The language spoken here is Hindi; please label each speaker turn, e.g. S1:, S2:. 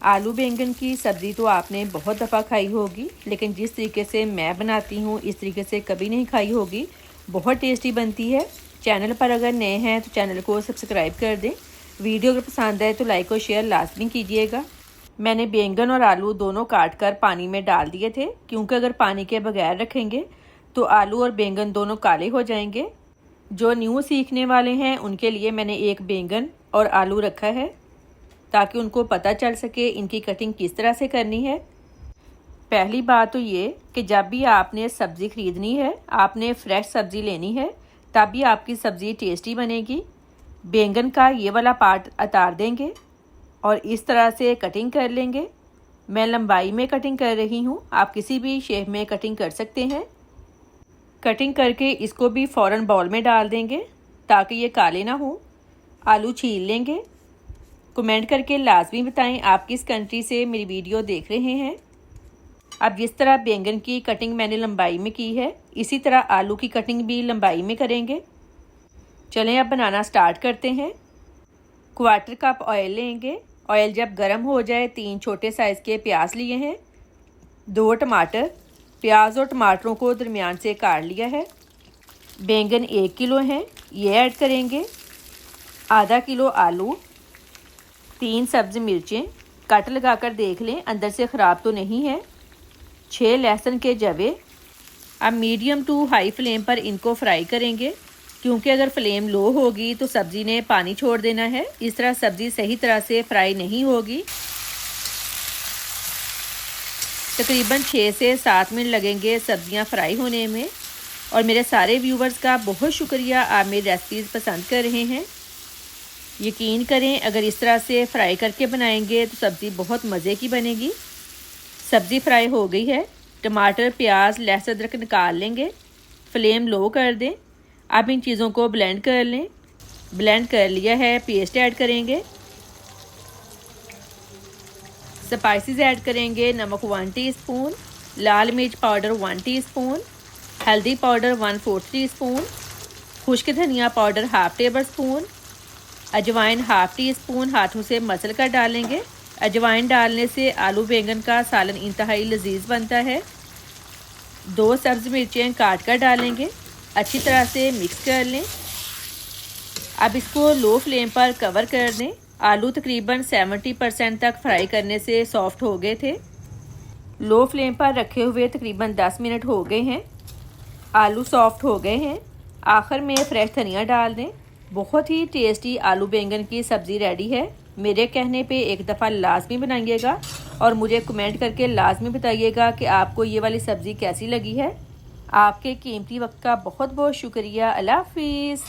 S1: आलू बैंगन की सब्ज़ी तो आपने बहुत दफ़ा खाई होगी, लेकिन जिस तरीके से मैं बनाती हूँ इस तरीके से कभी नहीं खाई होगी। बहुत टेस्टी बनती है। चैनल पर अगर नए हैं तो चैनल को सब्सक्राइब कर दें। वीडियो अगर पसंद आए तो लाइक और शेयर लाजमी कीजिएगा। मैंने बैंगन और आलू दोनों काट कर पानी में डाल दिए थे, क्योंकि अगर पानी के बगैर रखेंगे तो आलू और बैंगन दोनों काले हो जाएंगे। जो न्यू सीखने वाले हैं उनके लिए मैंने एक बैंगन और आलू रखा है, ताकि उनको पता चल सके इनकी कटिंग किस तरह से करनी है। पहली बात तो ये कि जब भी आपने सब्ज़ी ख़रीदनी है आपने फ़्रेश सब्ज़ी लेनी है, तभी आपकी सब्ज़ी टेस्टी बनेगी। बैंगन का ये वाला पार्ट उतार देंगे और इस तरह से कटिंग कर लेंगे। मैं लंबाई में कटिंग कर रही हूँ, आप किसी भी शेप में कटिंग कर सकते हैं। कटिंग करके इसको भी फ़ौरन बाउल में डाल देंगे ताकि ये काले ना हो। आलू छील लेंगे। कमेंट करके लाजमी बताएं आप किस कंट्री से मेरी वीडियो देख रहे हैं। अब जिस तरह बैंगन की कटिंग मैंने लंबाई में की है, इसी तरह आलू की कटिंग भी लंबाई में करेंगे। चलें अब बनाना स्टार्ट करते हैं। 1/4 कप ऑयल लेंगे। ऑयल जब गर्म हो जाए 3 छोटे साइज़ के प्याज लिए हैं, 2 टमाटर। प्याज और टमाटरों को दरमियान से काट लिया है। बैंगन 1 किलो हैं, ये ऐड करेंगे। आधा किलो आलू, 3 सब्ज़ मिर्चें कट लगाकर देख लें अंदर से ख़राब तो नहीं है। 6 लहसुन के जवे। अब मीडियम टू हाई फ्लेम पर इनको फ्राई करेंगे, क्योंकि अगर फ्लेम लो होगी तो सब्ज़ी ने पानी छोड़ देना है। इस तरह सब्ज़ी सही तरह से फ्राई नहीं होगी। तकरीबन 6 से 7 मिनट लगेंगे सब्ज़ियां फ्राई होने में। और मेरे सारे व्यूवर्स का बहुत शुक्रिया, आप मेरी रेसिपीज़ पसंद कर रहे हैं। यकीन करें अगर इस तरह से फ्राई करके बनाएंगे तो सब्ज़ी बहुत मज़े की बनेगी। सब्ज़ी फ्राई हो गई है। टमाटर, प्याज, लहसुन अदरक निकाल लेंगे। फ्लेम लो कर दें। अब इन चीज़ों को ब्लेंड कर लें। ब्लेंड कर लिया है, पेस्ट ऐड करेंगे। स्पाइसेस ऐड करेंगे। नमक 1 टीस्पून, लाल मिर्च पाउडर 1 टीस्पून, हल्दी पाउडर 1/4 टीस्पून, खुश्क धनिया पाउडर 1/2 टेबल स्पून, अजवाइन 1/2 टीस्पून हाथों से मसल कर डालेंगे। अजवाइन डालने से आलू बैंगन का सालन इंतहाई लजीज बनता है। 2 सब्ज़ मिर्चें काट कर डालेंगे। अच्छी तरह से मिक्स कर लें। अब इसको लो फ्लेम पर कवर कर दें। आलू तकरीबन 70% तक फ्राई करने से सॉफ्ट हो गए थे। लो फ्लेम पर रखे हुए तकरीबन 10 मिनट हो गए हैं। आलू सॉफ्ट हो गए हैं। आखिर में फ्रेश धनिया डाल दें। बहुत ही टेस्टी आलू बैंगन की सब्ज़ी रेडी है। मेरे कहने पे एक दफ़ा लाजमी बनाइएगा और मुझे कमेंट करके लाजमी बताइएगा कि आपको ये वाली सब्ज़ी कैसी लगी है। आपके कीमती वक्त का बहुत बहुत शुक्रिया। अल्लाह हाफिज़।